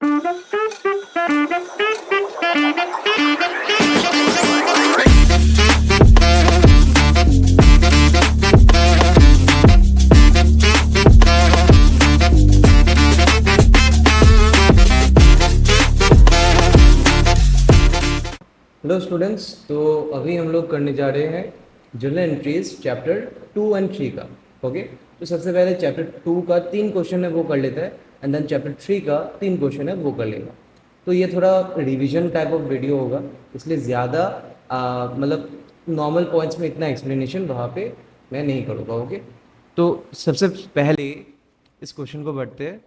Hello students, तो अभी हम लोग करने जा रहे हैं जर्नल एंट्रीज चैप्टर 2 एंड 3 का। ओके, तो सबसे पहले चैप्टर 2 का 3 क्वेश्चन है वो कर लेता है, एंड देन चैप्टर 3 का 3 क्वेश्चन है वो कर लेगा। तो ये थोड़ा रिवीजन टाइप ऑफ वीडियो होगा, इसलिए ज़्यादा मतलब नॉर्मल पॉइंट्स में इतना एक्सप्लेनेशन वहाँ पे मैं नहीं करूँगा। ओके, तो सबसे पहले इस क्वेश्चन को बढ़ते हैं,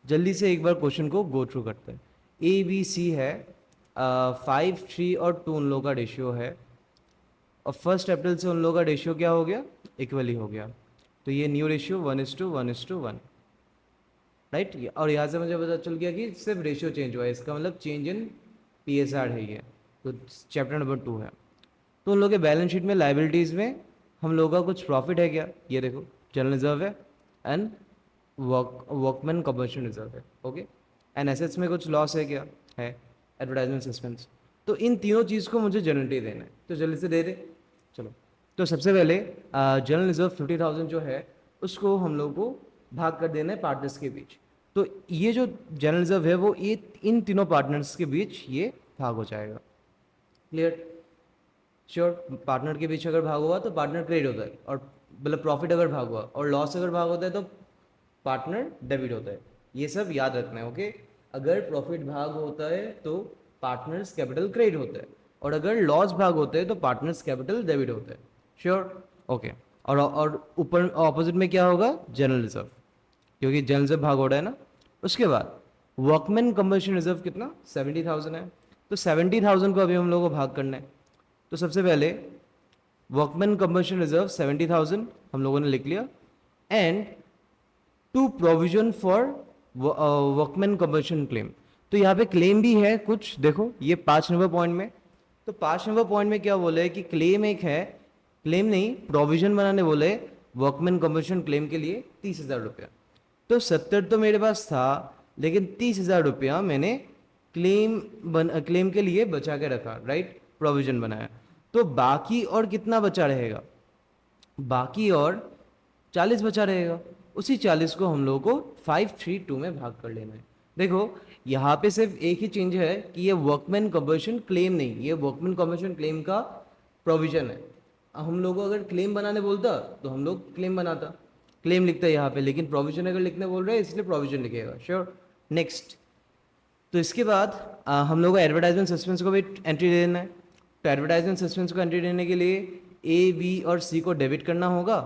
जल्दी से एक बार क्वेश्चन को गो थ्रू करते हैं। ए बी सी है, 5 3 और 2 उन लोगों का रेशियो है, और फर्स्ट कैपिटल से उन लोगों का रेशियो क्या हो गया, इक्वली हो गया। तो ये न्यू रेशियो 1:1:1, राइट। और यहाँ से मुझे पता चल गया कि सिर्फ रेशियो चेंज हुआ है, इसका मतलब चेंज इन PSR है ये। तो चैप्टर नंबर 2 है। तो उन लोगों के बैलेंस शीट में लाइबिलिटीज़ में हम लोगों का कुछ प्रॉफिट है क्या, ये देखो, जनरल रिजर्व है एंड वर्कमैन कंपनसेशन रिजर्व है। ओके, एंड एसेट्स में कुछ लॉस है क्या, है, एडवर्टाइजमेंट सस्पेंस। तो इन तीनों चीज़ को मुझे जनरली देना है, तो जल्दी से दे दे। चलो, तो सबसे पहले जनरल रिजर्व 50,000 जो है उसको हम लोग को भाग कर देना है पार्टनर्स के बीच। तो ये जो जनरल रिजर्व है वो ये इन तीनों पार्टनर्स के बीच ये भाग हो जाएगा। क्लियर? श्योर। पार्टनर के बीच अगर भाग हुआ तो पार्टनर क्रेडिट होता है, और मतलब प्रॉफिट अगर भाग हुआ और लॉस अगर भाग होता है तो पार्टनर डेबिट होता है। ये सब याद रखना है। ओके, अगर प्रॉफिट भाग होता है तो पार्टनर्स कैपिटल क्रेडिट होता है, और अगर लॉस भाग होते हैं तो पार्टनर्स कैपिटल डेबिट होता है। श्योर? ओके। और ऊपर ऑपोजिट में क्या होगा, जनरल रिजर्व, क्योंकि जनरल रिजर्व भाग हो रहा है ना। उसके बाद वर्कमैन कंपनसेशन रिजर्व कितना, 70,000 है। तो 70,000 को अभी हम लोग को भाग करना है। तो सबसे पहले वर्कमैन कंपनसेशन रिजर्व 70,000 हम लोगों ने लिख लिया, and to provision for workman compensation claim. तो यहाँ पे क्लेम भी है कुछ, देखो ये 5 नंबर पॉइंट में। तो 5 नंबर पॉइंट में क्या बोले कि क्लेम एक है, क्लेम नहीं प्रोविजन बनाने बोले वर्कमैन कंपनसेशन क्लेम के लिए 30,000 रुपया। तो 70 तो मेरे पास था, लेकिन 30,000 रुपया मैंने क्लेम के लिए बचा के रखा, राइट, प्रोविजन बनाया। तो बाकी और कितना बचा रहेगा, बाकी और 40 बचा रहेगा। उसी 40 को हम लोगों को 532 में भाग कर लेना है। देखो यहाँ पे सिर्फ एक ही चेंज है कि ये वर्कमैन कंपनसेशन क्लेम नहीं, ये वर्कमैन कंपनसेशन क्लेम का प्रोविजन है। हम लोग को अगर क्लेम बनाने बोलता तो हम लोग क्लेम बनाता, क्लेम लिखता है यहाँ पे, लेकिन प्रोविजन अगर लिखने बोल रहे हैं इसलिए प्रोविजन लिखेगा। श्योर। नेक्स्ट, तो इसके बाद हम लोग को एडवर्टाइजमेंट सस्पेंस को भी एंट्री देना है। तो एडवर्टाइजमेंट सस्पेंस को एंट्री देने के लिए A, B और C को डेबिट करना होगा,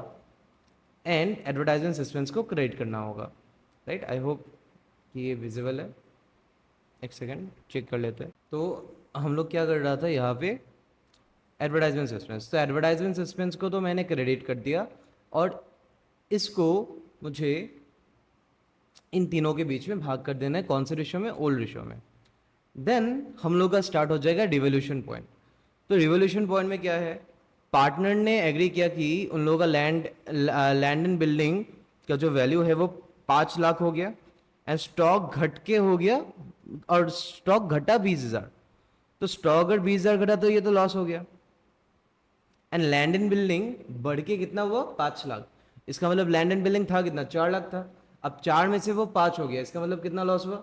एंड एडवर्टाइजमेंट सस्पेंस को क्रेडिट करना होगा, राइट। आई होप कि ये विजिबल है। एक सेकेंड चेक कर लेते हैं। तो हम लोग क्या कर रहा था यहाँ पे, एडवर्टाइजमेंट सस्पेंस। तो एडवर्टाइजमेंट सस्पेंस को तो मैंने क्रेडिट कर दिया, और इसको मुझे इन तीनों के बीच में भाग कर देना है, कौन से रेशियो में, ओल्ड रेशियो में। देन हम लोग का स्टार्ट हो जाएगा डिवोल्यूशन पॉइंट। तो रिवोल्यूशन पॉइंट में क्या है, पार्टनर ने एग्री किया कि उन लोगों का लैंड एंड बिल्डिंग का जो वैल्यू है वो 5 लाख हो गया, एंड स्टॉक घट के हो गया, और स्टॉक घटा 20,000। तो स्टॉक अगर 20,000 घटा तो ये तो लॉस हो गया, एंड लैंड एंड बिल्डिंग बढ़ के कितना हुआ, 5 लाख। इसका मतलब लैंड एंड बिल्डिंग था कितना, 4 लाख था। अब 4 में से वो 5 हो गया, इसका मतलब कितना लॉस हुआ,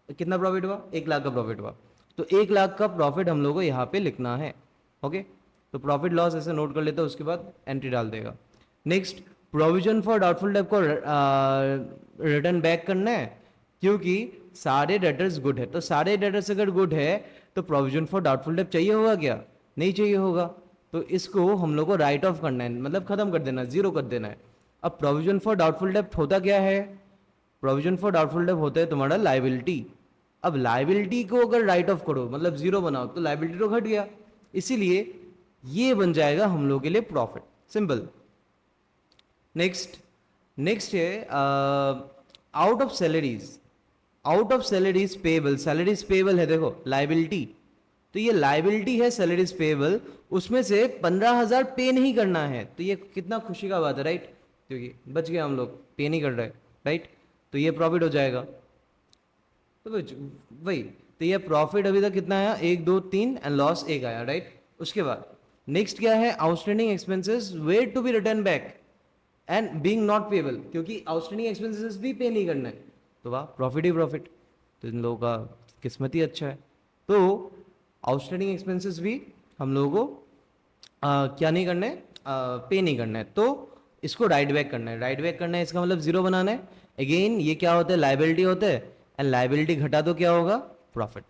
कितना प्रॉफिट हुआ, 1 लाख का प्रॉफिट हुआ। तो 1 लाख का प्रॉफिट हम लोग को यहाँ पे लिखना है। ओके, तो प्रॉफिट लॉस ऐसे नोट कर लेते हैं, उसके बाद एंट्री डाल देगा। Next, provision for doubtful debt को रिटर्न बैक करना है, क्योंकि सारे डेटर्स गुड है। तो सारे डेटर्स अगर गुड है तो प्रोविजन फॉर डाउटफुल डेट चाहिए होगा क्या, नहीं चाहिए होगा। तो इसको हम लोग को राइट ऑफ करना है, मतलब खत्म कर देना है, जीरो कर देना है। अब प्रोविजन फॉर डाउटफुल डेट होता क्या है, प्रोविजन फॉर डाउटफुल डेट होता है तुम्हारा लाइबिलिटी। अब लाइबिलिटी को अगर राइट ऑफ करो, मतलब जीरो बनाओ, तो लाइबिलिटी तो घट गया, इसीलिए ये बन जाएगा हम लोग के लिए प्रॉफिट, सिंपल। नेक्स्ट है out of salaries, out of salaries payable. Salaries payable है, देखो लाइबिलिटी, तो ये लाइबिलिटी है सैलरीज पेएबल, उसमें से 15,000 पे नहीं करना है। तो ये कितना खुशी का बात है, राइट, क्योंकि बच गया, हम लोग पे नहीं कर रहे, राइट। तो ये प्रॉफिट हो जाएगा। तो वही तो ये प्रॉफिट अभी तक कितना आया, 1 2 3 एंड लॉस 1 आया, राइट। उसके बाद नेक्स्ट क्या है, outstanding expenses were to be return back and being not payable, क्योंकि आउटस्टैंडिंग एक्सपेंसेस भी पे नहीं करना है, तो वाह प्रॉफिट ही प्रॉफिट। तो इन लोगों का किस्मत ही अच्छा है। तो आउटस्टैंडिंग एक्सपेंसेस भी हम लोगों को क्या नहीं करना है, पे नहीं करना है, तो इसको राइट बैक करना है। राइट बैक करना है इसका मतलब जीरो बनाना है। अगेन ये क्या होता है, लाइबिलिटी होता है, एंड लाइबिलिटी घटा तो क्या होगा, प्रॉफिट।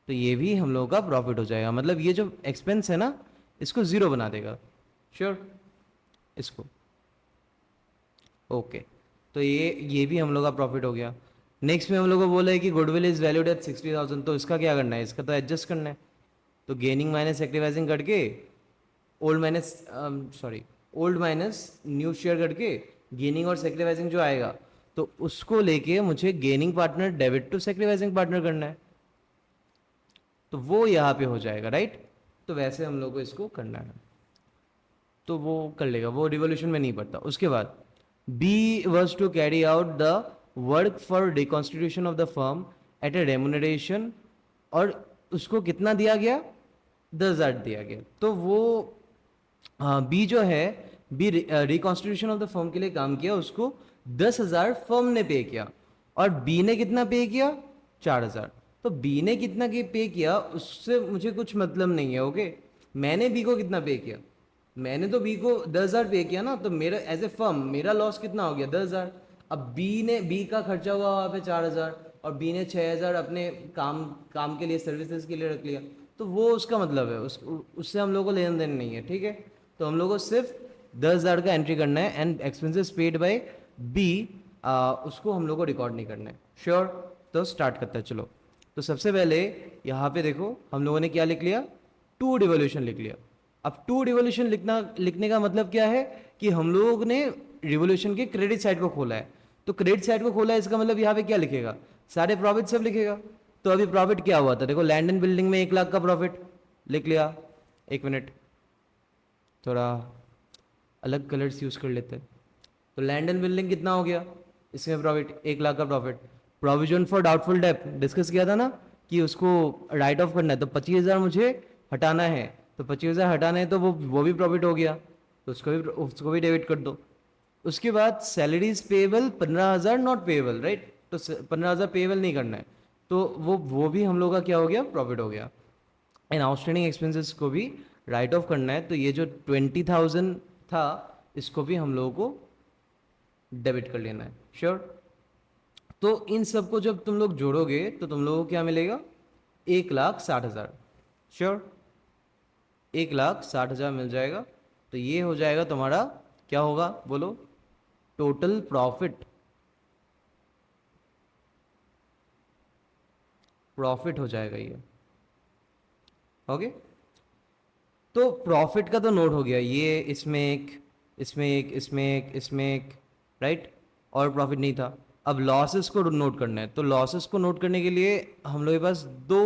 तो ये भी हम लोगों का प्रॉफिट हो जाएगा, मतलब ये जो एक्सपेंस है ना इसको जीरो बना देगा। श्योर, इसको ओके। तो ये भी हम लोग का प्रॉफिट हो गया। नेक्स्ट में हम लोग को बोला है कि गुडविल इज वैल्यूड एट 60,000, तो इसका क्या करना है, इसका तो एडजस्ट करना है। तो गेनिंग माइनस एक्टिवाइजिंग करके old minus sorry old minus new share करके गेनिंग और सेक्रीफाइसिंग जो आएगा, तो उसको लेके मुझे gaining partner debit to sacrificing partner करना है, तो वो यहाँ पे हो जाएगा, राइट। तो वैसे हम लोग को इसको करना है, तो वो कर लेगा, वो रिवोल्यूशन में नहीं पड़ता। उसके बाद B was to carry out the work for reconstitution of the firm at a remuneration, और उसको कितना दिया गया, 10,000 दिया गया। तो वो बी जो है, B reconstitution of the firm के लिए काम किया, उसको 10,000 फर्म ने पे किया, और बी ने कितना पे किया, 4,000। तो बी ने कितना पे किया उससे मुझे कुछ मतलब नहीं है, ओके। मैंने बी को कितना पे किया, मैंने तो बी को 10,000 पे किया ना, तो मेरा एज ए फर्म मेरा लॉस कितना हो गया, 10,000। अब बी का खर्चा हुआ वहाँ पे 4,000, और बी ने 6,000 अपने काम काम के लिए, सर्विसेज के लिए रख लिया, तो वो उसका मतलब है, उससे हम लोग को लेन देन नहीं है, ठीक है। तो हम लोग को सिर्फ 10,000 का एंट्री करना है, and expenses paid by B उसको हम लोग को रिकॉर्ड नहीं करना है। श्योर, तो स्टार्ट करते हैं, चलो। तो सबसे पहले यहाँ पे देखो हम लोगों ने क्या लिख लिया, टू रिवोल्यूशन लिख लिया। अब टू रिवोल्यूशन लिखने का मतलब क्या है कि हम लोग ने रिवोल्यूशन के क्रेडिट साइड को खोला है। तो क्रेडिट साइड को खोला है, इसका मतलब यहाँ पे क्या लिखेगा, सारे प्रॉफिट सब लिखेगा। तो अभी प्रॉफिट क्या हुआ था, देखो लैंड एंड बिल्डिंग में 1 लाख का प्रॉफिट लिख लिया। एक मिनट, थोड़ा अलग कलर्स यूज कर लेते हैं। तो लैंड एंड बिल्डिंग कितना हो गया, इसमें प्रॉफिट 1 लाख का प्रॉफिट। प्रोविजन फॉर डाउटफुल डेब्ट डिस्कस किया था ना कि उसको राइट ऑफ करना है, तो 25,000 मुझे हटाना है, तो 25,000 हटाना है, तो वो भी प्रॉफिट हो गया, तो उसको भी डेबिट कर दो। उसके बाद salaries payable 15,000 not payable, right. तो 15,000 पेएबल नहीं करना है, तो वो भी हम लोग का क्या हो गया, प्रॉफिट हो गया। एंड आउटस्टैंडिंग एक्सपेंसेस को भी राइट ऑफ करना है, तो ये जो 20,000 था इसको भी हम लोगों को डेबिट कर लेना है। श्योर। तो इन सबको जब तुम लोग जोड़ोगे तो तुम लोगों को क्या मिलेगा, 1,60,000। श्योर, 1,60,000 मिल जाएगा। तो ये हो जाएगा तुम्हारा, क्या होगा बोलो, टोटल प्रॉफिट। प्रॉफिट हो जाएगा ये, ओके। तो प्रॉफिट का तो नोट हो गया, ये इसमें एक, इसमें एक, इसमें एक, इसमें एक, राइट। और प्रॉफिट नहीं था। अब लॉसेस को नोट करना है, तो लॉसेस को नोट करने के लिए हम लोग के पास दो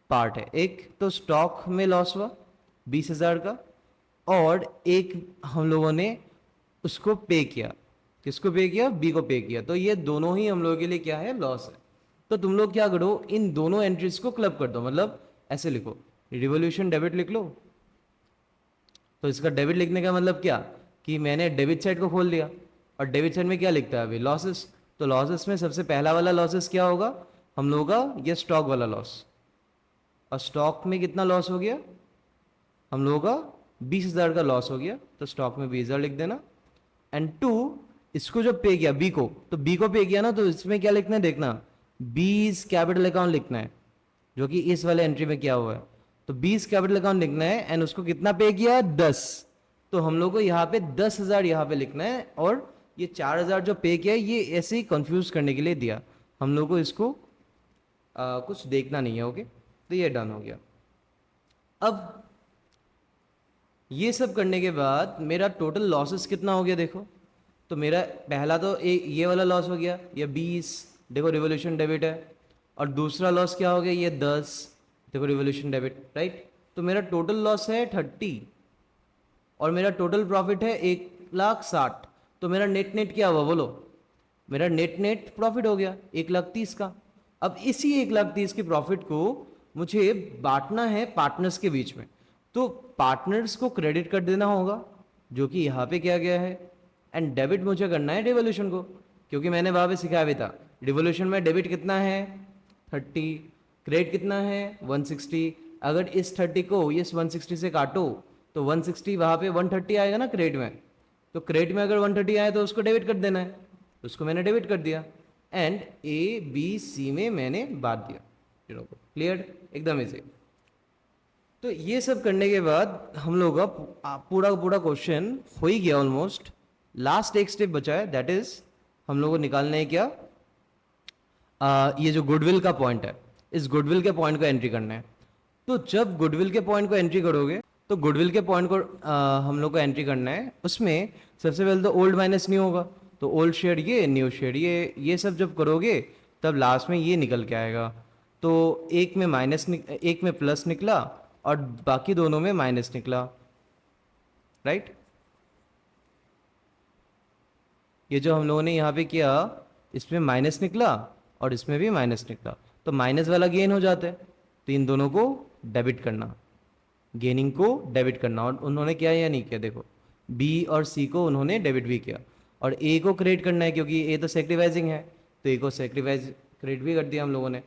पार्ट है। एक तो स्टॉक में लॉस हुआ 20,000 का, और एक हम लोगों ने उसको पे किया, किसको पे किया, बी को पे किया। तो ये दोनों ही हम लोगों के लिए क्या है, लॉस है। तो तुम लोग क्या करो, इन दोनों एंट्रीज को क्लब कर दो, मतलब ऐसे लिखो, रिवोल्यूशन डेबिट लिख लो। तो इसका डेबिट लिखने का मतलब क्या, कि मैंने डेबिट साइड को खोल दिया, और डेबिट साइड में क्या लिखता है अभी, लॉसेस। तो लॉसेस में सबसे पहला वाला लॉसेस क्या होगा, हम लोगों का ये स्टॉक वाला लॉस। और स्टॉक में कितना लॉस हो गया, हम लोगों का 20,000 का लॉस हो गया, तो स्टॉक में 20,000 लिख देना। एंड टू, इसको जो पे किया बी को, तो बी को पे किया ना, तो इसमें क्या लिखना है देखना, बीस कैपिटल अकाउंट लिखना है, जो कि इस वाले एंट्री में क्या हुआ है। तो 20 कैपिटल अकाउंट लिखना है, एंड उसको कितना पे किया, 10। तो हम लोग को यहाँ पे 10,000 यहाँ पे लिखना है, और ये 4,000 जो पे किया है ये ऐसे ही कंफ्यूज करने के लिए दिया, हम लोग को इसको कुछ देखना नहीं है, ओके। तो ये डन हो गया। अब ये सब करने के बाद मेरा टोटल लॉसेस कितना हो गया देखो। तो मेरा पहला तो ये वाला लॉस हो गया, ये 20, देखो रिवोल्यूशन डेबिट है। और दूसरा लॉस क्या हो गया, ये 10, देखो रिवोल्यूशन डेबिट, राइट। तो मेरा टोटल लॉस है 30, और मेरा टोटल प्रॉफिट है 1,60,000। तो मेरा नेट नेट क्या हुआ बोलो, मेरा नेट नेट प्रॉफिट हो गया 1,30,000 का। अब इसी 1,30,000 के प्रॉफिट को मुझे बांटना है पार्टनर्स के बीच में, तो पार्टनर्स को क्रेडिट कर देना होगा, जो कि यहाँ पे किया गया है, एंड डेबिट मुझे करना है डिवोल्यूशन को, क्योंकि मैंने वहाँ पे सिखाया भी था डिवोल्यूशन में डेबिट कितना है 30, क्रेडिट कितना है 160। अगर इस 30 को इस 160 से काटो तो 160 वहाँ पे 130 आएगा ना क्रेडिट में, तो क्रेडिट में अगर 130 आए तो उसको डेबिट कर देना है, उसको मैंने डेबिट कर दिया, एंड ए बी सी में मैंने बांट दिया तीनों को। क्लियर, एकदम इजी। तो ये सब करने के बाद हम लोग का पूरा पूरा क्वेश्चन हो ही गया ऑलमोस्ट। लास्ट एक स्टेप बचा है, दैट इज हम लोग को निकालना है क्या, ये जो गुडविल का पॉइंट है, इस गुडविल के पॉइंट को एंट्री करना है। तो जब गुडविल के पॉइंट को एंट्री करोगे तो गुडविल के पॉइंट को हम लोग को एंट्री करना है, उसमें सबसे पहले तो ओल्ड माइनस न्यू होगा, तो ओल्ड शेयर ये, न्यू शेयर ये सब जब करोगे तब लास्ट में ये निकल के आएगा। तो एक में एक में प्लस निकला और बाकी दोनों में माइनस निकला, राइट। ये जो हम लोगों ने यहाँ पे किया, इसमें माइनस निकला और इसमें भी माइनस निकला, तो माइनस वाला गेन हो जाता है, तो इन दोनों को डेबिट करना, गेनिंग को डेबिट करना। और उन्होंने किया या नहीं किया, देखो बी और सी को उन्होंने डेबिट भी किया, और ए को क्रेडिट करना है क्योंकि ए तो सेक्रीफाइजिंग है, तो ए को सेक्रीफाइज क्रेडिट भी कर दिया हम लोगों ने।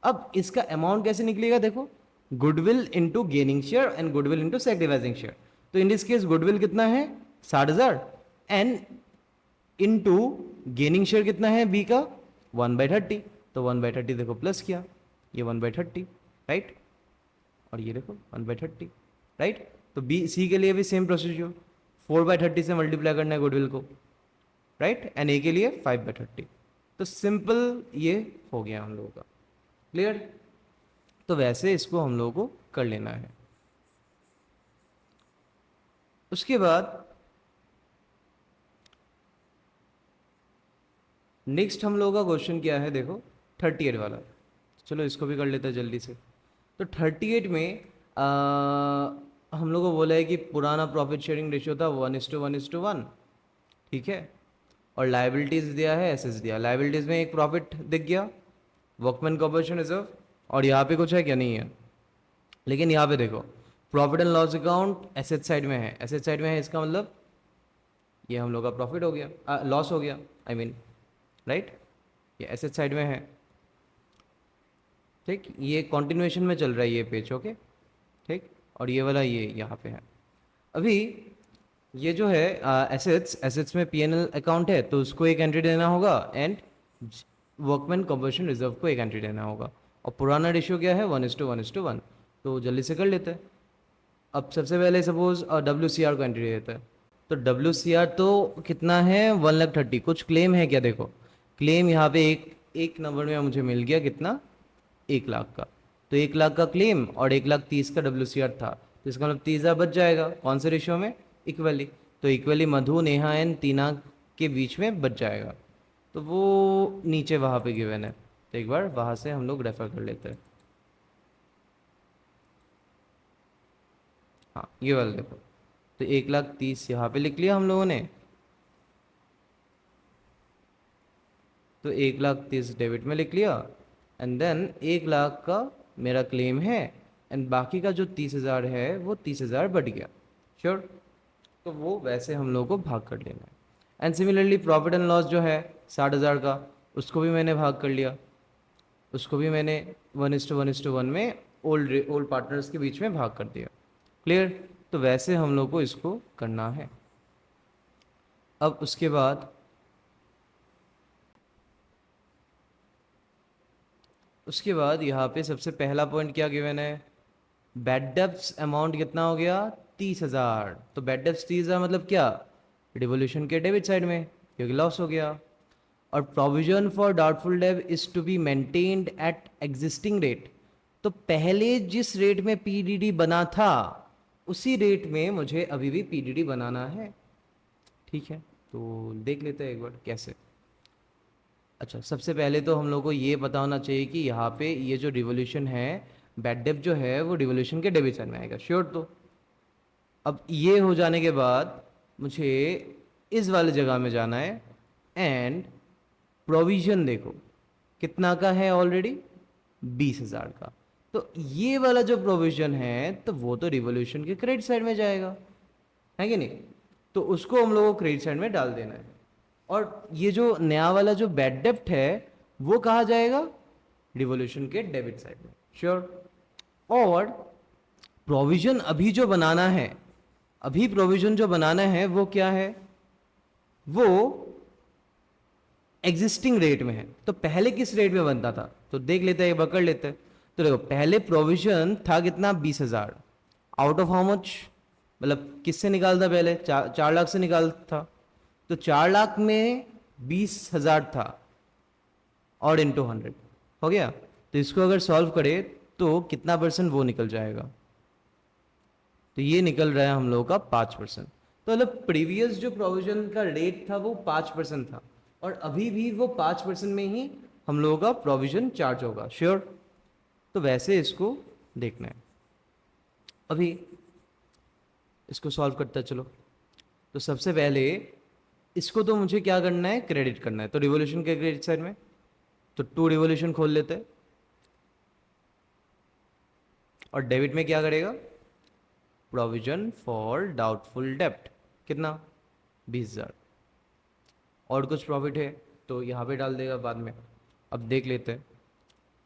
अब इसका अमाउंट कैसे निकलेगा, देखो goodwill into gaining share and goodwill into sacrificing share. तो इन दिस केस गुडविल कितना है 60,000 एंड इनटू गेनिंग शेयर कितना है बी का 1/30, तो 1/30 देखो प्लस किया, ये 1/30, राइट, और ये देखो 1/30, राइट। तो बी सी के लिए भी सेम प्रोसीजर, 4/30 से मल्टीप्लाई करना है गुडविल को, राइट, एंड ए के लिए 5/30। तो सिंपल ये हो गया हम लोगों का। क्लियर, तो वैसे इसको हम लोगों को कर लेना है। उसके बाद नेक्स्ट हम लोगों का क्वेश्चन क्या है, देखो 38 वाला, चलो इसको भी कर लेते हैं जल्दी से। तो 38 में हम लोग को बोला है कि पुराना प्रॉफिट शेयरिंग रेशियो था 1:1:1, ठीक है, और लाइबिलिटीज दिया है, एसेट्स दिया। लाइबिलिटीज में एक प्रॉफिट दिख गया, वर्कमैन कॉर्पोरेशन रिजर्व, और यहाँ पे कुछ है क्या, नहीं है। लेकिन यहाँ पे देखो profit and loss account asset side में है, एसेट साइड में है, इसका मतलब ये हम लोग का प्रॉफिट हो गया, लॉस हो गया, आई मीन, राइट, ये एसेट साइड में है, ठीक, ये कॉन्टिन्यूएशन में चल रहा है ये पेज, ओके, ठीक, और ये वाला ये यहाँ पे है। अभी ये जो है एसेट्स में पीएनएल अकाउंट है, तो उसको एक एंट्री देना होगा, एंड वर्कमैन कंपनसेशन रिजर्व को एक एंट्री देना होगा, और पुराना रेशियो क्या है 1:1:1, तो जल्दी से कर लेते हैं। अब सबसे पहले सपोज WCR को एंट्री देता है, तो WCR तो कितना है 1,30,000, कुछ क्लेम है क्या, देखो क्लेम यहाँ पे एक नंबर में मुझे मिल गया कितना 1,00,000 का, तो 1,00,000 का क्लेम और 1,30,000 का WCR था, तो इसका मतलब 30,000 बच जाएगा, कौन से रेशियो में, इक्वली, तो इक्वली मधु नेहा एंड तीना के बीच में बच जाएगा, तो वो नीचे वहाँ पे गिवन है, तो एक बार वहाँ से हम लोग रेफर कर लेते हैं। हाँ ये वाला देखो, तो 1,30,000 यहाँ पे लिख लिया हम लोगों ने, तो 1,30,000 डेबिट में लिख लिया, एंड देन 1,00,000 का मेरा क्लेम है, एंड बाकी का जो 30,000 है वो 30,000 बढ़ गया, श्योर, तो वो वैसे हम लोग को भाग कर लेना है। And similarly profit and loss जो है 60,000 का, उसको भी मैंने भाग कर लिया, उसको भी मैंने 1:1:1 में ओल्ड पार्टनर्स के बीच में भाग कर दिया। क्लियर, तो वैसे हम लोग को इसको करना है। अब उसके बाद यहाँ पे सबसे पहला पॉइंट क्या गिवन है, बैड डेब्ट्स अमाउंट कितना हो गया 30,000, तो बैड डेब्ट्स 30,000 मतलब क्या, डिवोल्यूशन के डेबिट साइड में, क्योंकि लॉस हो गया। और provision for doubtful debt is to be maintained at existing rate, तो पहले जिस रेट में पीडीडी बना था उसी रेट में मुझे अभी भी पीडीडी बनाना है, ठीक है, तो देख लेते हैं एक बार कैसे। अच्छा, सबसे पहले तो हम लोग को ये पता होना चाहिए कि यहाँ पे ये जो रिवोल्यूशन है, बैड डेब्ट जो है वो रिवोल्यूशन के डेबिट साइड में आएगा, श्योर। तो अब ये हो जाने के बाद मुझे इस वाले जगह में जाना है, एंड प्रोविजन देखो कितना का है ऑलरेडी, 20,000 का। तो ये वाला जो प्रोविजन है तो वो तो रिवोल्यूशन के क्रेडिट साइड में जाएगा, है कि नहीं? तो उसको हम लोगों को क्रेडिट साइड में डाल देना है। और ये जो नया वाला जो बैड डेप्ट है वो कहा जाएगा, रिवोल्यूशन के डेबिट साइड में। श्योर। और प्रोविजन अभी जो बनाना है, अभी प्रोविजन जो बनाना है वो क्या है, वो एग्जिस्टिंग रेट में है। तो पहले किस रेट में बनता था तो देख लेते हैं, पकड़ लेते हैं। तो देखो पहले प्रोविजन था कितना, 20,000। आउट ऑफ हाउ मच, मतलब किससे निकालता पहले, 4 लाख से निकालता था। तो 4 लाख में 20,000 था और इंटू 100 हो गया। तो इसको अगर सॉल्व करें तो कितना परसेंट वो निकल जाएगा, तो ये निकल रहा है हम लोगों का 5%। तो मतलब प्रीवियस जो प्रोविजन का रेट था वो 5% था, और अभी भी वो 5% में ही हम लोगों का प्रोविजन चार्ज होगा। श्योर। तो वैसे इसको देखना है। अभी इसको सॉल्व करता है, चलो। तो सबसे पहले इसको तो मुझे क्या करना है, क्रेडिट करना है। तो रिवोल्यूशन के क्रेडिट साइड में तो 2 रिवोल्यूशन खोल लेते हैं, और डेबिट में क्या करेगा, प्रोविजन फॉर डाउटफुल डेप्ट कितना, 20,000। और कुछ प्रॉफिट है तो यहाँ पे डाल देगा बाद में। अब देख लेते हैं,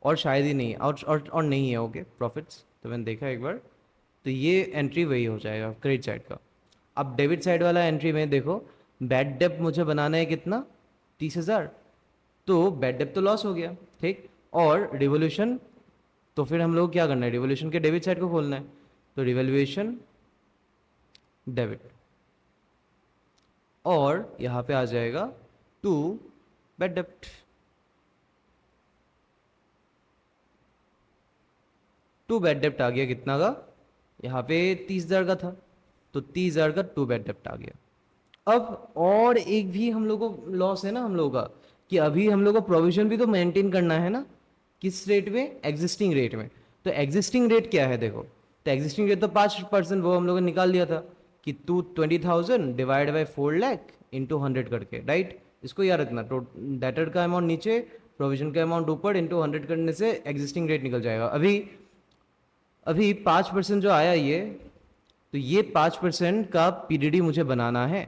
और शायद ही नहीं, और नहीं है। ओके प्रॉफिट्स तो मैंने देखा एक बार, तो ये एंट्री वही हो जाएगा क्रेडिट साइड का। अब डेबिट साइड वाला एंट्री में देखो, बैड डेप्ट मुझे बनाना है कितना, 30,000। तो बैड डेप्ट तो लॉस हो गया, ठीक। और रिवोल्यूशन, तो फिर हम लोग क्या करना है, रिवोल्यूशन के डेबिट साइड को खोलना है। तो रिवोल्यूशन डेबिट, और यहाँ पे आ जाएगा 2 बैड डेप्ट। टू बैड डेप्ट आ गया कितना का, यहाँ पे 30,000 का था, तो 30,000 का 2 बैड डेप्ट आ गया। अब और एक भी हम लोग को लॉस है ना हम लोगों का, कि अभी हम लोग को प्रोविजन भी तो मेंटेन करना है ना, किस रेट में, एग्जिस्टिंग रेट में। तो एग्जिस्टिंग रेट क्या है देखो, तो एग्जिस्टिंग रेट तो 5%, वो हम लोगों ने निकाल लिया था कि 20,000 डिवाइड बाई 4 लाख इंटू 100 करके, राइट। इसको याद रखना, तो डेटर का अमाउंट नीचे, प्रोविजन का अमाउंट ऊपर, इंटू 100 करने से एग्जिस्टिंग रेट निकल जाएगा। अभी अभी 5% जो आया ये, तो ये 5% का पीडीडी मुझे बनाना है।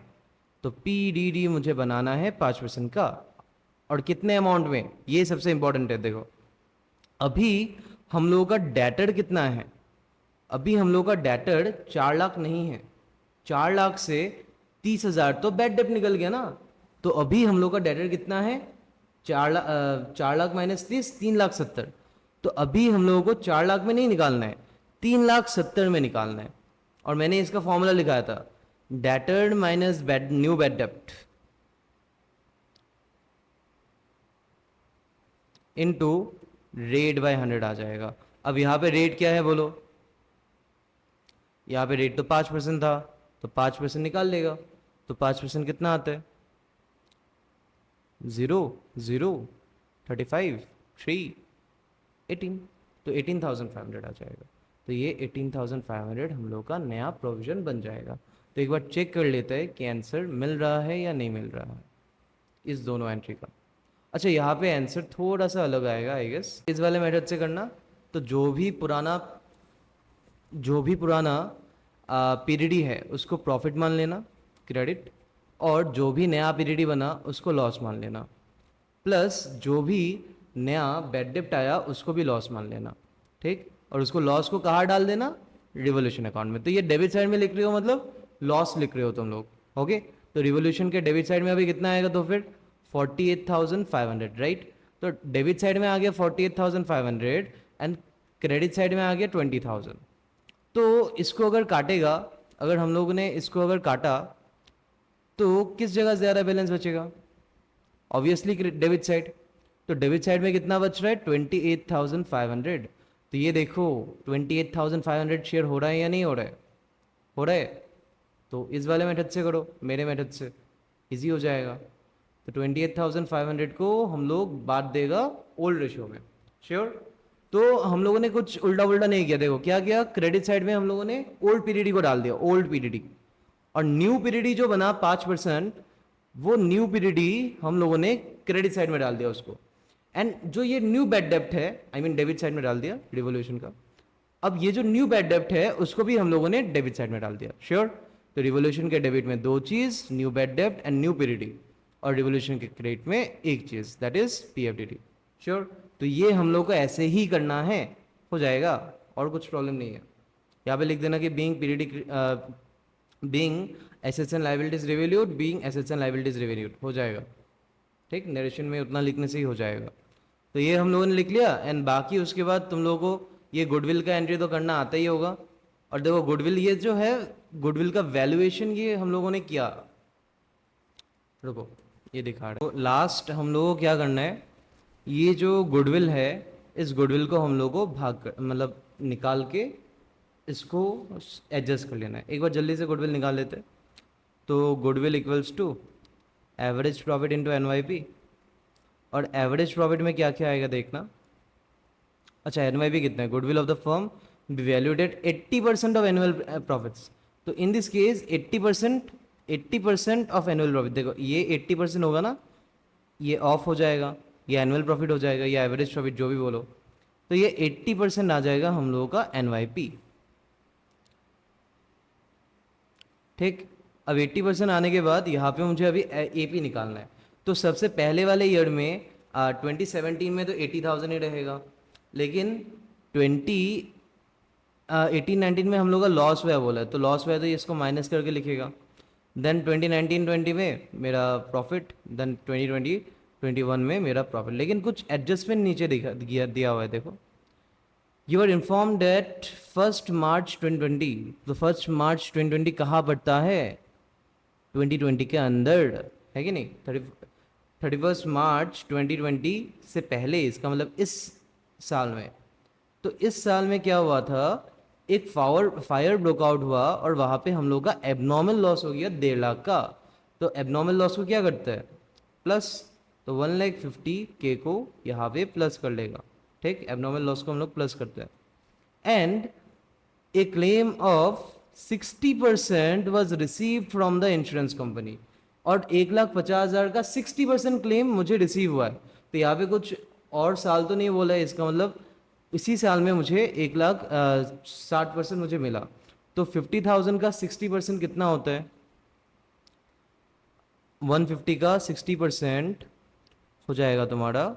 तो पीडीडी मुझे बनाना है 5% का, और कितने अमाउंट में, ये सबसे इंपॉर्टेंट है। देखो अभी हम लोगों का डेटर कितना है, अभी हम लोगों का डेटर 4 लाख नहीं है, 4 लाख से 30,000 तो बैड डेट निकल गया ना। तो अभी हम लोग का डेटर कितना है, 4 लाख माइनस 30, 3,70,000। तो अभी हम लोगों को 4 लाख में नहीं निकालना है, 3,70,000 में निकालना है। और मैंने इसका फॉर्मूला लिखाया था, debtor minus bad new bad डेप्ट इनटू रेट बाय 100 आ जाएगा। अब यहां पे रेट क्या है बोलो, यहां पे रेट तो 5% था, तो 5% निकाल लेगा। तो 5% कितना आता है, 0 0 35 3 18, तो 18,500 आ जाएगा। तो ये 18,500 हम लोग का नया प्रोविजन बन जाएगा। तो एक बार चेक कर लेते हैं कि आंसर मिल रहा है या नहीं मिल रहा है इस दोनों एंट्री का। अच्छा यहाँ पे आंसर थोड़ा सा अलग आएगा आई गेस, इस वाले मेथड से करना। तो जो भी पुराना पीरियडी है उसको प्रॉफिट मान लेना, क्रेडिट, और जो भी नया पीरियडी बना उसको लॉस मान लेना, प्लस जो भी नया बैड डेप्ट आया उसको भी लॉस मान लेना, ठीक। और उसको लॉस को कहाँ डाल देना, रिवोल्यूशन अकाउंट में। तो ये डेबिट साइड में लिख रहे हो, मतलब लॉस लिख रहे हो तुम लोग, ओके। तो रिवोल्यूशन के डेबिट साइड में अभी कितना आएगा, तो फिर 48,500, राइट। तो डेबिट साइड में आ गया 48,500 एंड क्रेडिट साइड में आ गया 20,000। तो इसको अगर काटेगा, अगर हम लोगों ने इसको अगर काटा तो किस जगह ज़्यादा बैलेंस बचेगा, ऑब्वियसली डेबिट साइड। तो डेबिट साइड में कितना बच रहा है, 28,500। तो ये देखो 28,500 शेयर हो रहा है या नहीं हो रहा है, हो रहा है। तो इस वाले मेथड से करो, मेरे मेथड से इजी हो जाएगा। तो 28,500 को हम लोग बांट देगा ओल्ड रेशियो में, श्योर। तो हम लोगों ने कुछ उल्टा उल्टा नहीं किया, देखो क्या किया, क्रेडिट साइड में हम लोगों ने ओल्ड पीरियडी को डाल दिया, ओल्ड पीरियडी, और न्यू पीरियडी जो बना 5%, वो न्यू पीरियडी हम लोगों ने क्रेडिट साइड में डाल दिया उसको। एंड जो ये न्यू बैड डेब्ट है, आई मीन डेबिट साइड में डाल दिया रिवोल्यूशन का। अब ये जो न्यू बैड डेब्ट है उसको भी हम लोगों ने डेबिट साइड में डाल दिया। श्योर? तो रिवोल्यूशन के डेबिट में दो चीज, न्यू बैड डेब्ट एंड न्यू पीरियड, और रिवोल्यूशन के क्रेडिट में एक चीज, दैट इज पीएफडीडी। श्योर? तो ये हम लोग को ऐसे ही करना है, हो जाएगा, और कुछ प्रॉब्लम नहीं है। यहाँ पे लिख देना कि being periodic, being assets and liabilities revalued, being assets and liabilities revalued, हो जाएगा। ठीक, नरेशन में उतना लिखने से ही हो जाएगा। तो ये हम लोगों ने लिख लिया। एंड बाकी उसके बाद तुम लोगों को ये गुडविल का एंट्री तो करना आता ही होगा। और देखो गुडविल ये जो है, गुडविल का वैल्यूएशन ये हम लोगों ने किया, रुको ये दिखा रहे। तो लास्ट हम लोगों को क्या करना है, ये जो गुडविल है इस गुडविल को हम लोगों को मतलब निकाल के इसको एडजस्ट कर लेना है। एक बार जल्दी से गुडविल निकाल लेते हैं। तो goodwill equals to average profit into NYP, और एवरेज प्रॉफिट में क्या क्या आएगा देखना। अच्छा, एनवाईपी कितना है, goodwill of the firm be valued at 80% of annual profits. तो in this case 80% of annual profit, देखो ये 80% होगा ना, ये ऑफ हो जाएगा, ये एनुअल प्रॉफिट हो जाएगा, या एवरेज प्रॉफिट जो भी बोलो। तो ये 80% आ जाएगा हम लोगों का एनवाईपी। ठीक, अब 80% आने के बाद यहाँ पे मुझे अभी एपी निकालना है। तो सबसे पहले वाले ईयर में 2017 में तो 80,000 ही रहेगा, लेकिन 2018-19 में हम लोग का लॉस हुआ बोला है, तो लॉस हुआ है तो ये इसको माइनस करके लिखेगा। देन 2019-20 में मेरा प्रॉफिट, देन 2020-21 में मेरा प्रॉफिट। लेकिन कुछ एडजस्टमेंट नीचे दिया हुआ है, देखो। यू आर इन्फॉर्म डेट 1 मार्च 2020, तो 1 मार्च 2020 कहाँ पड़ता है, 2020 के अंदर है कि नहीं, 31 मार्च 2020 से पहले, इसका मतलब इस साल में। तो इस साल में क्या हुआ था, एक फायर ब्रोकआउट हुआ और वहाँ पे हम लोग का एबनॉर्मल लॉस हो गया 1.5 लाख का। तो एबनॉर्मल लॉस को क्या करता है, प्लस, तो 1,50,000 को यहाँ पे प्लस कर लेगा। ठीक, एबनॉर्मल लॉस को हम लोग प्लस करते हैं। And A claim of 60% was receive from the insurance company, और 1,50,000 का 60% क्लेम मुझे रिसीव हुआ है। तो यहाँ पे कुछ और साल तो नहीं बोला है, इसका मतलब इसी साल में मुझे 1,60,000 मुझे मिला। तो 50,000 का 60% कितना होता है, 150 का 60% हो जाएगा तुम्हारा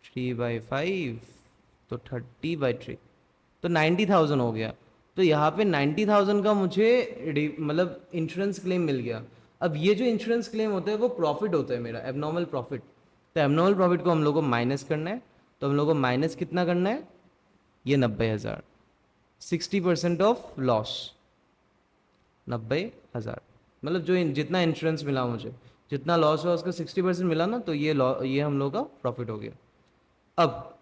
3/5, तो 30/3, तो 90,000 हो गया। तो यहाँ पे 90,000 का मुझे मतलब इंश्योरेंस क्लेम मिल गया। अब ये जो इंश्योरेंस क्लेम होता है वो प्रॉफिट होता है मेरा, एबनॉर्मल प्रॉफिट। तो एबनॉर्मल प्रॉफिट को हम लोग को माइनस करना है। तो हम लोग को माइनस कितना करना है, ये 90,000, 60% ऑफ लॉस 90,000, मतलब जो जितना इंश्योरेंस मिला मुझे, जितना लॉस हुआ उसका 60% मिला ना, तो ये हम लोग का प्रॉफिट हो गया। अब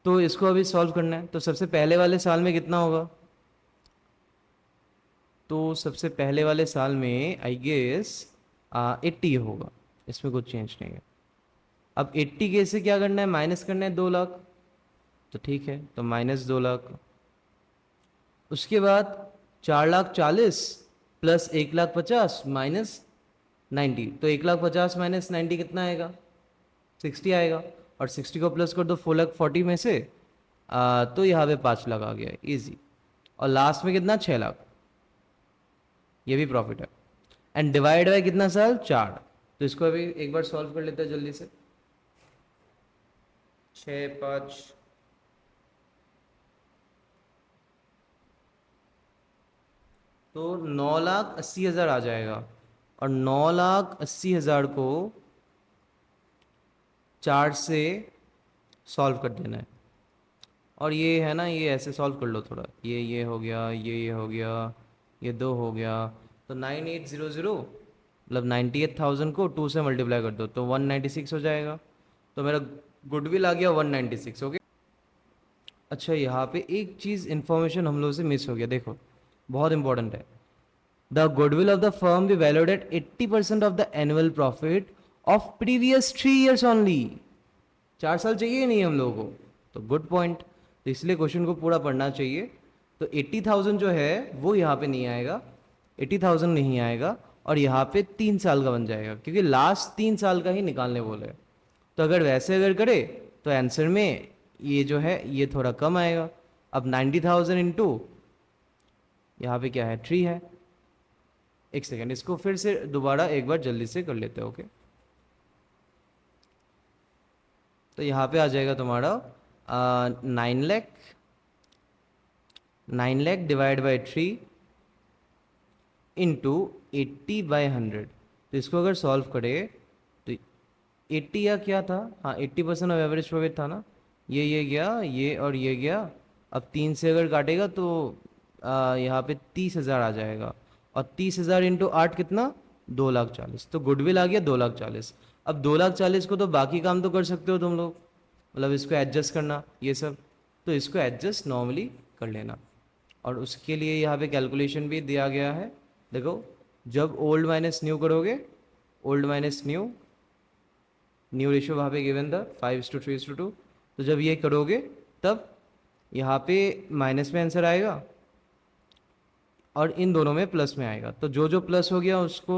तो इसको अभी सॉल्व करना है। तो सबसे पहले वाले साल में कितना होगा, तो सबसे पहले वाले साल में आई गेस 80 होगा, इसमें कुछ चेंज नहीं है। अब 80 के से क्या करना है, माइनस करना है 2 लाख, तो ठीक है, तो -2 लाख। उसके बाद 4,40,000 प्लस 1,50,000 माइनस 90, तो 1,50,000 माइनस 90 कितना आएगा, 60 आएगा। और 60 को प्लस कर दो 4,40,000 में से, तो यहाँ पे 5 लाख आ गया, इजी। और लास्ट में कितना, 6 लाख, ये भी प्रॉफिट है। एंड डिवाइड बाय कितना साल, 4। तो इसको अभी एक बार सॉल्व कर लेते हैं जल्दी से। 6, 5, तो 9,80,000 आ जाएगा। और 9,80,000 को 4 से सॉल्व कर देना है। और ये है ना, ये ऐसे सॉल्व कर लो थोड़ा, ये हो गया, ये हो गया, ये 2 हो गया, तो 9,800, मतलब 98,000 को 2 से मल्टीप्लाई कर दो तो 196 हो जाएगा। तो मेरा गुडविल आ गया 196। ओके, अच्छा यहाँ पे एक चीज़ इन्फॉर्मेशन हम लोग से मिस हो गया, देखो बहुत इंपॉर्टेंट है। The goodwill of the firm be valued at 80% of the annual profit of previous 3 years only. 4 साल चाहिए नहीं हम लोगों को, तो गुड पॉइंट। तो इसलिए क्वेश्चन को पूरा पढ़ना चाहिए। तो 80,000 जो है वो यहाँ पे नहीं आएगा, 80,000 नहीं आएगा, और यहाँ पे 3 साल का बन जाएगा, क्योंकि लास्ट 3 साल का ही निकालने बोले। तो अगर वैसे अगर करे तो आंसर में ये जो है ये थोड़ा कम आएगा। अब 90,000 इंटू यहाँ पे क्या है 3 है। एक सेकेंड, इसको फिर से दोबारा एक बार जल्दी से कर लेते हैं। ओके, तो यहाँ पे आ जाएगा तुम्हारा 9 लाख डिवाइड बाई 3 इंटू 80/100। तो इसको अगर सॉल्व करे तो 80 या क्या था, हाँ 80% ऑफ एवरेज प्रॉफिट था ना। ये गया, ये और ये गया। अब 3 से अगर काटेगा तो यहाँ पे 30,000 आ जाएगा। और 30,000 इंटू 8 कितना, 2,40,000। तो गुडविल आ गया 2,40,000। अब 2,40,000 को तो बाकी काम तो कर सकते हो तुम लोग, मतलब इसको एडजस्ट करना ये सब। तो इसको एडजस्ट नॉर्मली कर लेना। और उसके लिए यहाँ पे कैलकुलेशन भी दिया गया है। देखो, जब ओल्ड माइनस न्यू करोगे, old minus new, new ratio वहाँ पे गिवन था 5:3:2। तो जब ये करोगे तब यहाँ पे माइनस में आंसर आएगा और इन दोनों में प्लस में आएगा। तो जो जो प्लस हो गया उसको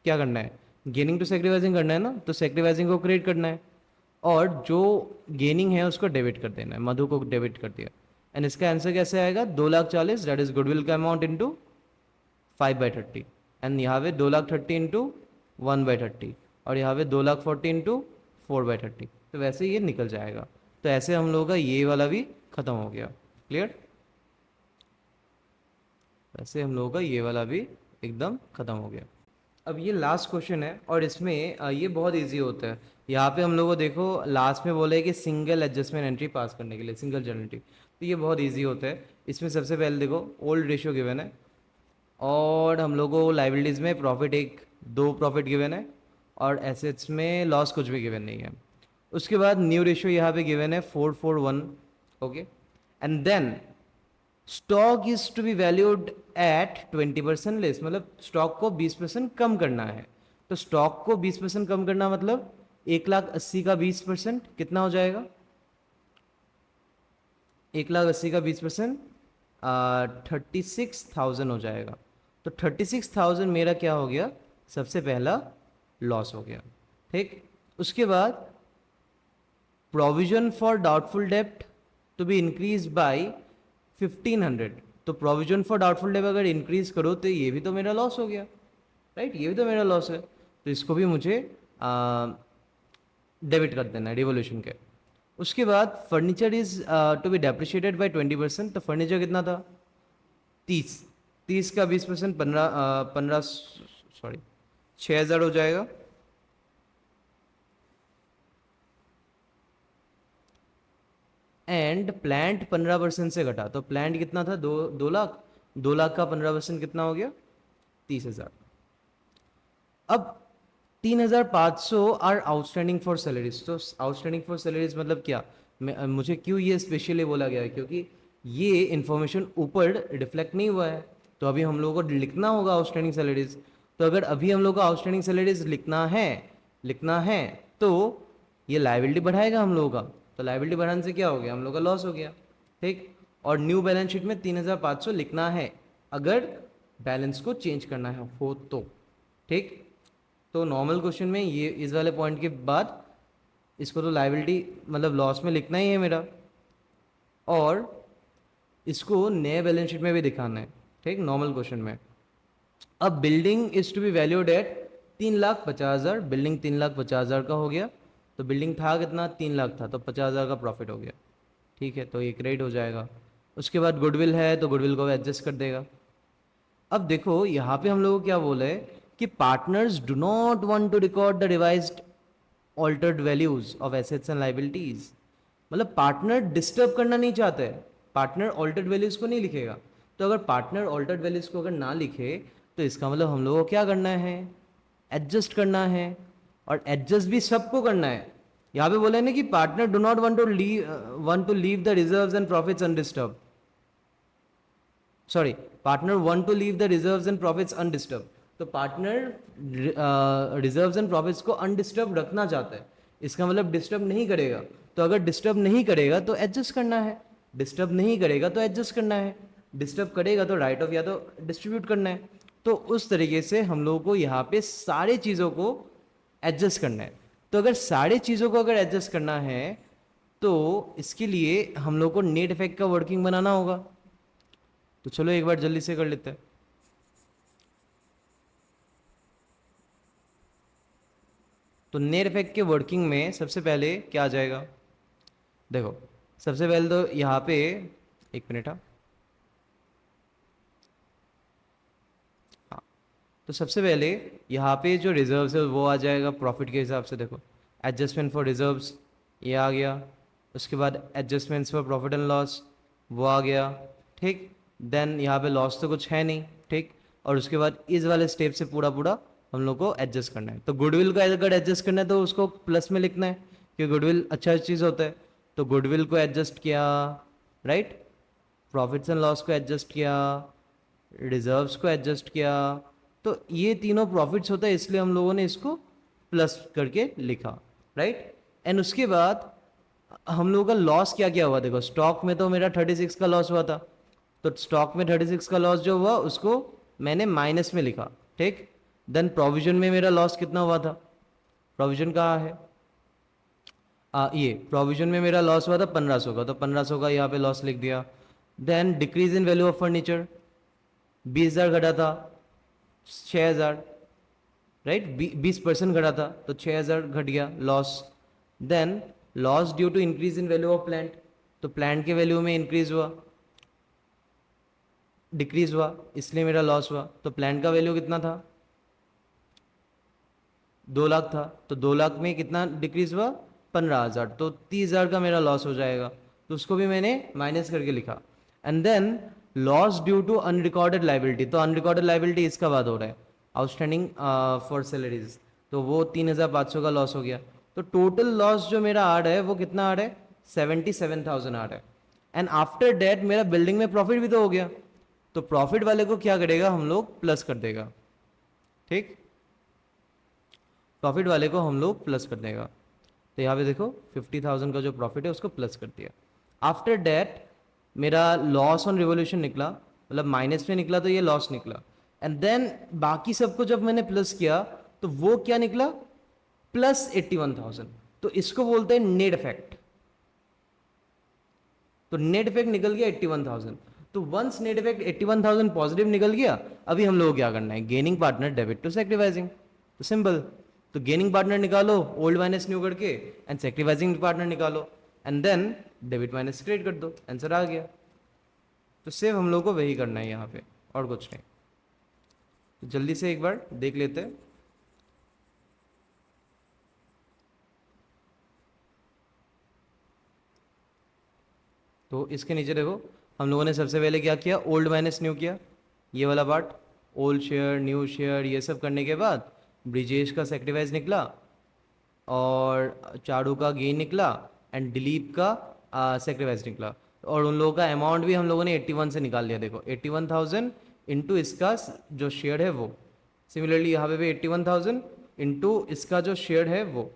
क्या करना है, गेनिंग टू सेक्रीफाइसिंग करना है ना, तो सेक्रीफाइसिंग को क्रिएट करना है। और जो गेनिंग है उसको डेबिट कर देना है, मधु को डेबिट कर दिया। एंड इसका आंसर कैसे आएगा, 2,40,000 दैट इज गुडविल का अमाउंट इंटू 5/30। एंड यहाँ पे 2,30,000 इंटू 1/30 और यहाँ पे 2,40,000 इंटू 4/30। तो वैसे ये निकल जाएगा। तो ऐसे हम लोगों का ये वाला भी खत्म हो गया। क्लियर, वैसे हम लोगों का ये वाला भी एकदम खत्म हो गया। अब ये लास्ट क्वेश्चन है और इसमें ये बहुत इजी होता है। यहाँ पे हम लोग को देखो लास्ट में बोले कि सिंगल एडजस्टमेंट एंट्री पास करने के लिए सिंगल जर्नल एंट्री, तो ये बहुत इजी होता है। इसमें सबसे पहले देखो ओल्ड रेशियो गिवन है और हम लोग को लाइबिलिटीज़ में प्रॉफिट दो प्रॉफिट गिवन है और एसेट्स में लॉस कुछ भी गिवन नहीं है। उसके बाद न्यू रेशियो यहाँ पे गिवन है 4:1। Okay, and then stock is to be valued at 20% less, मतलब स्टॉक को 20% कम करना है। तो स्टॉक को 20% कम करना मतलब 1,80,000 का 20% कितना हो जाएगा, 1,80,000 का 20% 36,000 हो जाएगा। तो 36,000 मेरा क्या हो गया, सबसे पहला लॉस हो गया। ठीक, उसके बाद प्रोविजन फॉर डाउटफुल डेप्ट टू बी इंक्रीज बाय 1,500। तो प्रोविजन फॉर डाउटफुल डेप्ट अगर इंक्रीज करो तो ये भी तो मेरा लॉस हो गया, राइट, ये भी तो मेरा लॉस है। तो इसको भी मुझे डेबिट कर देना है रिवोल्यूशन के। उसके बाद furniture is to be depreciated by 20%। तो फर्नीचर कितना था 30 का 20% 15 सॉरी 6,000 हो जाएगा। एंड प्लांट 15% से घटा, तो प्लांट कितना था 2 लाख, 2 लाख का 15% कितना हो गया 30,000। अब 3,500 आर आउटस्टैंडिंग फॉर सैलरीज। तो आउटस्टैंडिंग फॉर सैलरीज मतलब क्या, मुझे क्यों ये स्पेशली बोला गया है, क्योंकि ये इन्फॉर्मेशन ऊपर रिफ्लेक्ट नहीं हुआ है। तो अभी हम लोगों को लिखना होगा आउटस्टैंडिंग सैलरीज। तो अगर अभी हम लोग को आउटस्टैंडिंग सैलरीज लिखना है तो ये लाइबिलिटी बढ़ाएगा हम लोगों का। तो लाइबिलिटी बढ़ाने से क्या हो गया, हम लोग का लॉस हो गया। ठीक, और न्यू बैलेंस शीट में 3,500 लिखना है अगर बैलेंस को चेंज करना है हो तो। ठीक, तो नॉर्मल क्वेश्चन में ये इस वाले पॉइंट के बाद इसको तो लाइबिलिटी मतलब लॉस में लिखना ही है मेरा, और इसको नए बैलेंस शीट में भी दिखाना है। ठीक, नॉर्मल क्वेश्चन में। अब building is to be valued at 3,50,000, building 3,50,000 का हो गया। तो बिल्डिंग था कितना 3 लाख था, तो 50,000 का प्रॉफिट हो गया। ठीक है, तो ये क्रेडिट हो जाएगा। उसके बाद गुडविल है तो गुडविल को एडजस्ट कर देगा। अब देखो यहाँ पे हम लोग को क्या बोला है कि partners do not want to record the revised altered values of assets and liabilities. मतलब पार्टनर डिस्टर्ब करना नहीं चाहते, पार्टनर ऑल्टर्ड वैल्यूज को नहीं लिखेगा। तो अगर पार्टनर ऑल्टर्ड वैल्यूज को अगर ना लिखे तो इसका मतलब हम लोगों को क्या करना है, एडजस्ट करना है। और एडजस्ट भी सबको करना है। यहाँ पे बोला है ना कि partner do not want to leave the reserves and profits undisturb, sorry partner want to leave the reserves and profits undisturb. तो पार्टनर रिजर्व्स एंड प्रॉफिट्स को अनडिस्टर्ब रखना चाहता है, इसका मतलब डिस्टर्ब नहीं करेगा। तो अगर डिस्टर्ब नहीं करेगा तो एडजस्ट करना है, डिस्टर्ब नहीं करेगा तो एडजस्ट करना है, डिस्टर्ब करेगा तो राइट ऑफ या तो डिस्ट्रीब्यूट करना है। तो उस तरीके से हम लोगों को यहाँ पे सारे चीज़ों को एडजस्ट करना है। तो अगर सारे चीज़ों को अगर एडजस्ट करना है तो इसके लिए हम लोग को नेट इफेक्ट का वर्किंग बनाना होगा। तो चलो एक बार जल्दी से कर लेते हैं। तो नेट इफेक्ट के वर्किंग में सबसे पहले क्या आ जाएगा, देखो सबसे पहले तो यहाँ पे, एक मिनट, हाँ, तो सबसे पहले यहाँ पे जो रिजर्व्स है वो आ जाएगा प्रॉफिट के हिसाब से। देखो एडजस्टमेंट फॉर रिजर्व्स ये आ गया, उसके बाद adjustments for profit and loss वो आ गया, ठीक। देन यहाँ पे लॉस तो कुछ है नहीं, ठीक। और उसके बाद इस वाले स्टेप से पूरा पूरा हम लोग को एडजस्ट करना है। तो गुडविल का अगर एडजस्ट करना है तो उसको प्लस में लिखना है, क्योंकि गुडविल अच्छा चीज़ होता है। तो गुडविल को एडजस्ट किया, राइट, प्रॉफिट्स एंड लॉस को एडजस्ट किया, रिजर्व्स को एडजस्ट किया। तो ये तीनों प्रॉफिट्स होता है, इसलिए हम लोगों ने इसको प्लस करके लिखा, राइट। एंड उसके बाद हम लोगों का लॉस क्या क्या हुआ, देखो स्टॉक में तो मेरा 36 का लॉस हुआ था। तो स्टॉक में 36 का लॉस जो हुआ उसको मैंने माइनस में लिखा, ठीक। देन प्रोविजन में मेरा लॉस कितना हुआ था, प्रोविजन कहाँ है, ये प्रोविजन में मेरा लॉस हुआ था 1500 का, तो 1500 का यहाँ पे लॉस लिख दिया। Then decrease in value of furniture, 20,000 घटा था 6,000, राइट, 20% घटा था तो 6,000 घट गया loss. Then loss due to increase in value of plant, तो प्लांट के वैल्यू में इंक्रीज हुआ, डिक्रीज हुआ, इसलिए मेरा लॉस हुआ। तो प्लांट का वैल्यू कितना था, 2 लाख था, तो 2 लाख में कितना डिक्रीज हुआ, 15,000, तो 30,000 का मेरा लॉस हो जाएगा। तो उसको भी मैंने माइनस करके लिखा। And then loss due to unrecorded liability, तो अनरिकॉर्डेड लाइबिलिटी इसका बाद हो रहा है, आउटस्टैंडिंग फॉर सैलरीज, तो वो 3,500 का लॉस हो गया। तो टोटल लॉस जो मेरा आ रहा है वो कितना आ रहा है, 77,000 आ रहा है। एंड आफ्टर डेट मेरा बिल्डिंग में प्रॉफिट भी तो हो गया, तो प्रॉफिट वाले को क्या करेगा, हम लोग प्लस कर देगा, ठीक। प्रॉफिट वाले को हम लोग प्लस कर देगा। तो यहाँ पे देखो 50,000 का जो प्रॉफिट है उसको प्लस कर दिया। आफ्टर डेट मेरा लॉस ऑन रिवोल्यूशन निकला, मतलब माइनस में निकला तो ये लॉस निकला। एंड देन बाकी सबको जब मैंने प्लस किया तो वो क्या निकला, प्लस 81,000। तो इसको बोलते हैं नेट इफेक्ट। तो नेट इफेक्ट निकल गया 81,000। तो वंस नेट इफेक्ट 81,000 पॉजिटिव निकल गया, अभी हम लोग को क्या करना है, gaining partner debit to sacrificing. तो सिंपल, तो गेनिंग पार्टनर निकालो ओल्ड माइनस न्यू करके, एंड सेक्टिवाइजिंग पार्टनर निकालो, and then debit minus credit कर दो, आंसर आ गया। तो सिर्फ हम लोग को वही करना है यहाँ पे, और कुछ नहीं। तो जल्दी से एक बार देख लेते हैं। तो इसके नीचे देखो हम लोगों ने सबसे पहले क्या किया, ओल्ड माइनस न्यू किया, ये वाला part, old share new share ये सब करने के बाद ब्रिजेश का सेक्टिवाइज निकला, और चारू का गेन निकला, एंड दिलीप का सेक्टिवाइज निकला। और उन लोगों का अमाउंट भी हम लोगों ने 81 से निकाल लिया। देखो 81,000 इंटू इसका जो शेयर है वो, सिमिलरली यहाँ पे भी 81,000 इंटू इसका जो शेयर है वो,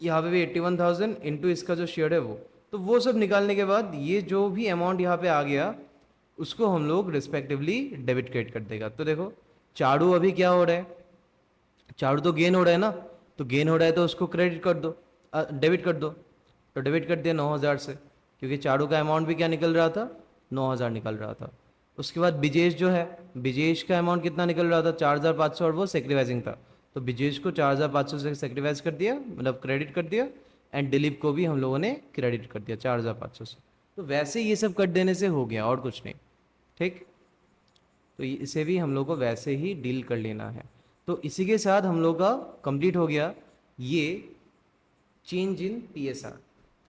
यहाँ पे भी 81,000 इंटू इसका जो शेयर है वो। तो वो सब निकालने के बाद ये जो भी अमाउंट यहाँ पे आ गया उसको हम लोग रिस्पेक्टिवली डेबिट क्रेडिट कर देगा। तो देखो चारू अभी क्या हो रहा है, चारू तो गेन हो रहा है ना, तो गेन हो रहा है तो उसको क्रेडिट कर दो, डेबिट कर दो। तो डेबिट कर दिया 9,000 से, क्योंकि चारू का अमाउंट भी क्या निकल रहा था, 9,000 निकल रहा था। उसके बाद बिजेश जो है, बिजेश का अमाउंट कितना निकल रहा था, 4,500, और वो सेक्रीवाइजिंग था। तो बिजेश को 4,500 से सेक्रीवाइज कर दिया, मतलब क्रेडिट कर दिया, एंड दिलीप को भी हम लोगों ने क्रेडिट कर दिया 4,500 से। तो वैसे ये सब कर देने से हो गया, और कुछ नहीं, ठीक। तो इसे भी हम लोग को वैसे ही डील कर लेना है। तो इसी के साथ हम लोग का कंप्लीट हो गया ये चेंज इन पीएसआर।